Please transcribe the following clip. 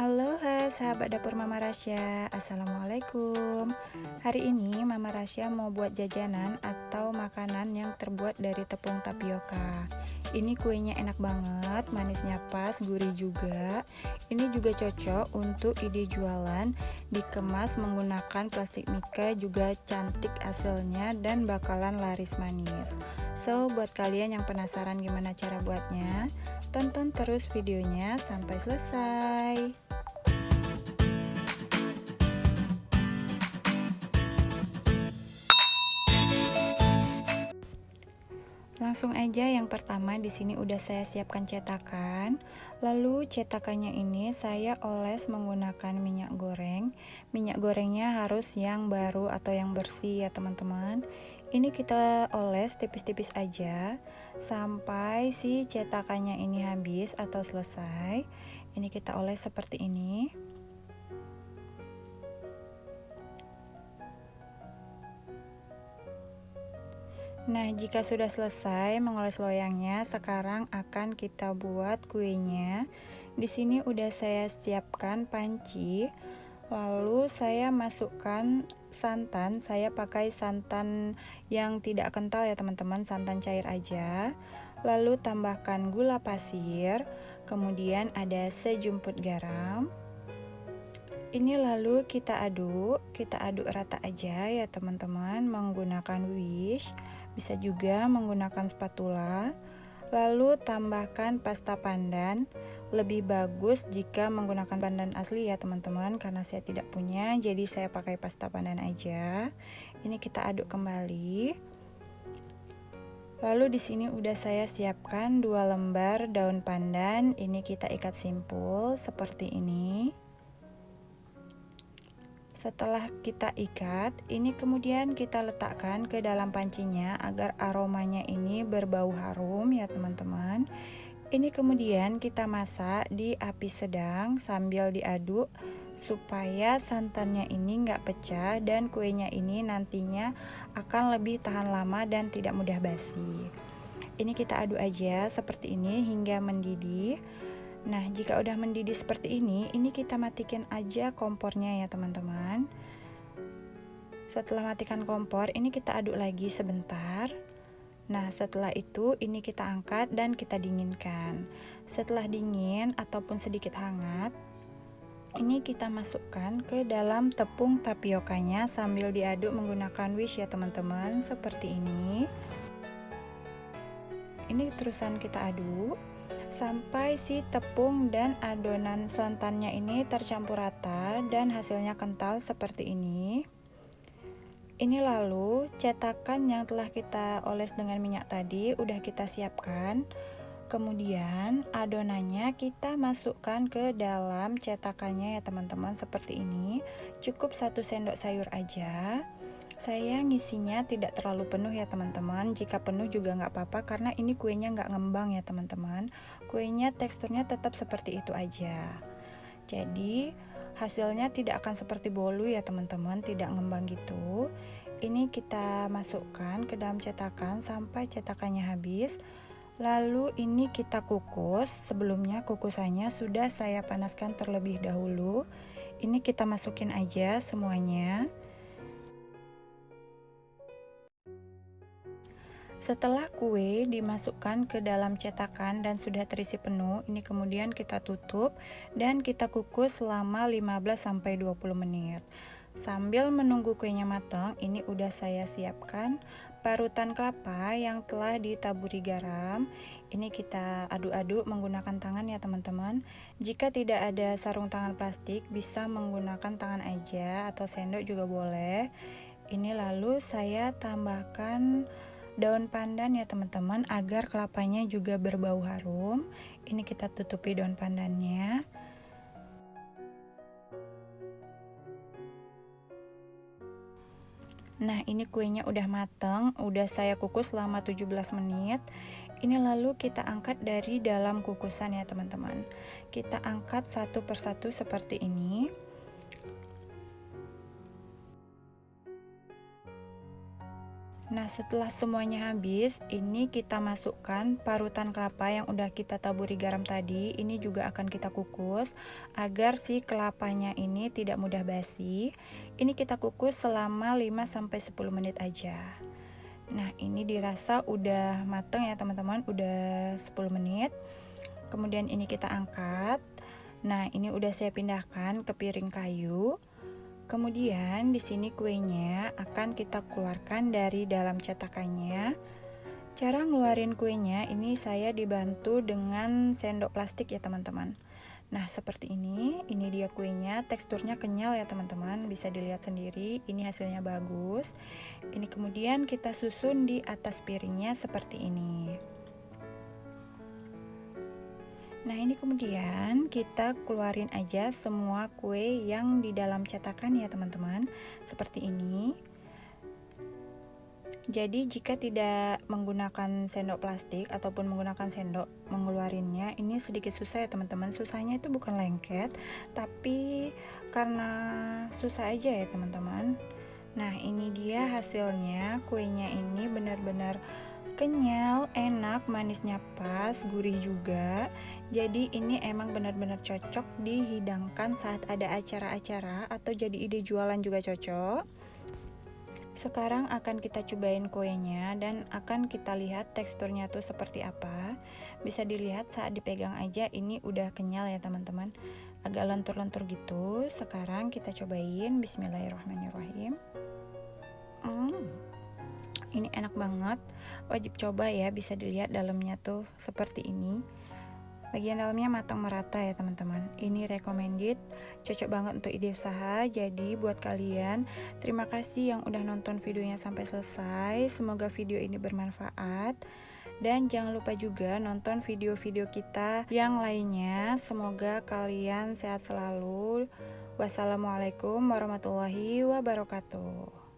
Aloha sahabat dapur Mama Rasya, Assalamualaikum. Hari ini Mama Rasya mau buat jajanan atau makanan yang terbuat dari tepung tapioka. Ini kuenya enak banget, manisnya pas, gurih juga. Ini juga cocok untuk ide jualan, dikemas menggunakan plastik mika juga cantik hasilnya dan bakalan laris manis. So, buat kalian yang penasaran gimana cara buatnya, tonton terus videonya sampai selesai. Langsung aja, yang pertama di sini udah saya siapkan cetakan. Lalu cetakannya ini saya oles menggunakan minyak goreng. Minyak gorengnya harus yang baru atau yang bersih ya teman-teman. Ini kita oles tipis-tipis aja sampai si cetakannya ini habis atau selesai. Ini kita oles seperti ini. Nah, jika sudah selesai mengoles loyangnya, sekarang akan kita buat kuenya. Di sini udah saya siapkan panci. Lalu saya masukkan santan. Saya pakai santan yang tidak kental ya, teman-teman, santan cair aja. Lalu tambahkan gula pasir, kemudian ada sejumput garam. Ini lalu kita aduk rata aja ya teman-teman menggunakan wish, bisa juga menggunakan spatula. Lalu tambahkan pasta pandan. Lebih bagus jika menggunakan pandan asli ya teman-teman, karena saya tidak punya, jadi saya pakai pasta pandan aja. Ini kita aduk kembali. Lalu di sini udah saya siapkan 2 lembar daun pandan. Ini kita ikat simpul seperti ini. Setelah kita ikat, ini kemudian kita letakkan ke dalam pancinya agar aromanya ini berbau harum ya teman-teman. Ini kemudian kita masak di api sedang sambil diaduk supaya santannya ini nggak pecah dan kuenya ini nantinya akan lebih tahan lama dan tidak mudah basi. Ini kita aduk aja seperti ini hingga mendidih. Nah, jika udah mendidih seperti ini kita matikan aja kompornya ya teman-teman. Setelah matikan kompor, ini kita aduk lagi sebentar. Nah, setelah itu ini kita angkat dan kita dinginkan. Setelah dingin ataupun sedikit hangat, ini kita masukkan ke dalam tepung tapiokanya sambil diaduk menggunakan wish ya teman-teman, seperti ini. Ini terusan kita aduk sampai si tepung dan adonan santannya ini tercampur rata dan hasilnya kental seperti ini. Ini lalu cetakan yang telah kita oles dengan minyak tadi udah kita siapkan. Kemudian adonannya kita masukkan ke dalam cetakannya ya teman-teman, seperti ini. Cukup 1 sendok sayur aja. Saya ngisinya tidak terlalu penuh ya teman-teman. Jika penuh juga nggak apa-apa karena ini kuenya nggak ngembang ya teman-teman. Kuenya teksturnya tetap seperti itu aja. Jadi hasilnya tidak akan seperti bolu ya teman-teman, tidak ngembang gitu. Ini kita masukkan ke dalam cetakan sampai cetakannya habis. Lalu ini kita kukus. Sebelumnya kukusannya sudah saya panaskan terlebih dahulu. Ini kita masukin aja semuanya. Setelah kue dimasukkan ke dalam cetakan dan sudah terisi penuh, ini kemudian kita tutup dan kita kukus selama 15-20 menit. Sambil menunggu kuenya matang, ini udah saya siapkan parutan kelapa yang telah ditaburi garam. Ini kita aduk-aduk menggunakan tangan ya teman-teman. Jika tidak ada sarung tangan plastik, bisa menggunakan tangan aja atau sendok juga boleh. Ini lalu saya tambahkan daun pandan ya teman-teman agar kelapanya juga berbau harum. Ini kita tutupi daun pandannya. Nah, ini kuenya udah mateng, udah saya kukus selama 17 menit. Ini lalu kita angkat dari dalam kukusan ya teman-teman. Kita angkat satu persatu seperti ini. Nah, setelah semuanya habis, ini kita masukkan parutan kelapa yang udah kita taburi garam tadi. Ini juga akan kita kukus agar si kelapanya ini tidak mudah basi. Ini kita kukus selama 5-10 menit aja. Nah, ini dirasa udah mateng ya teman-teman, udah 10 menit. Kemudian ini kita angkat. Nah, ini udah saya pindahkan ke piring kayu. Kemudian di sini kuenya akan kita keluarkan dari dalam cetakannya. Cara ngeluarin kuenya ini saya dibantu dengan sendok plastik ya teman-teman. Nah, seperti ini dia kuenya, teksturnya kenyal ya teman-teman, bisa dilihat sendiri, ini hasilnya bagus. Ini kemudian kita susun di atas piringnya seperti ini. Nah, ini kemudian kita keluarin aja semua kue yang di dalam cetakan ya teman-teman, seperti ini. Jadi jika tidak menggunakan sendok plastik ataupun menggunakan sendok mengeluarinnya, ini sedikit susah ya teman-teman. Susahnya itu bukan lengket, tapi karena susah aja ya teman-teman. Nah, ini dia hasilnya. Kuenya ini benar-benar kenyal, enak, manisnya pas, gurih juga. Jadi ini emang benar-benar cocok dihidangkan saat ada acara-acara atau jadi ide jualan juga cocok. Sekarang akan kita cobain kuenya dan akan kita lihat teksturnya tuh seperti apa. Bisa dilihat saat dipegang aja ini udah kenyal ya teman-teman. Agak lentur-lentur gitu. Sekarang kita cobain. Bismillahirrahmanirrahim. Ini enak banget, wajib coba ya. Bisa dilihat dalamnya tuh seperti ini, bagian dalamnya matang merata ya teman-teman. Ini recommended, cocok banget untuk ide usaha. Jadi buat kalian, terima kasih yang udah nonton videonya sampai selesai. Semoga video ini bermanfaat, dan jangan lupa juga nonton video-video kita yang lainnya. Semoga kalian sehat selalu. Wassalamualaikum warahmatullahi wabarakatuh.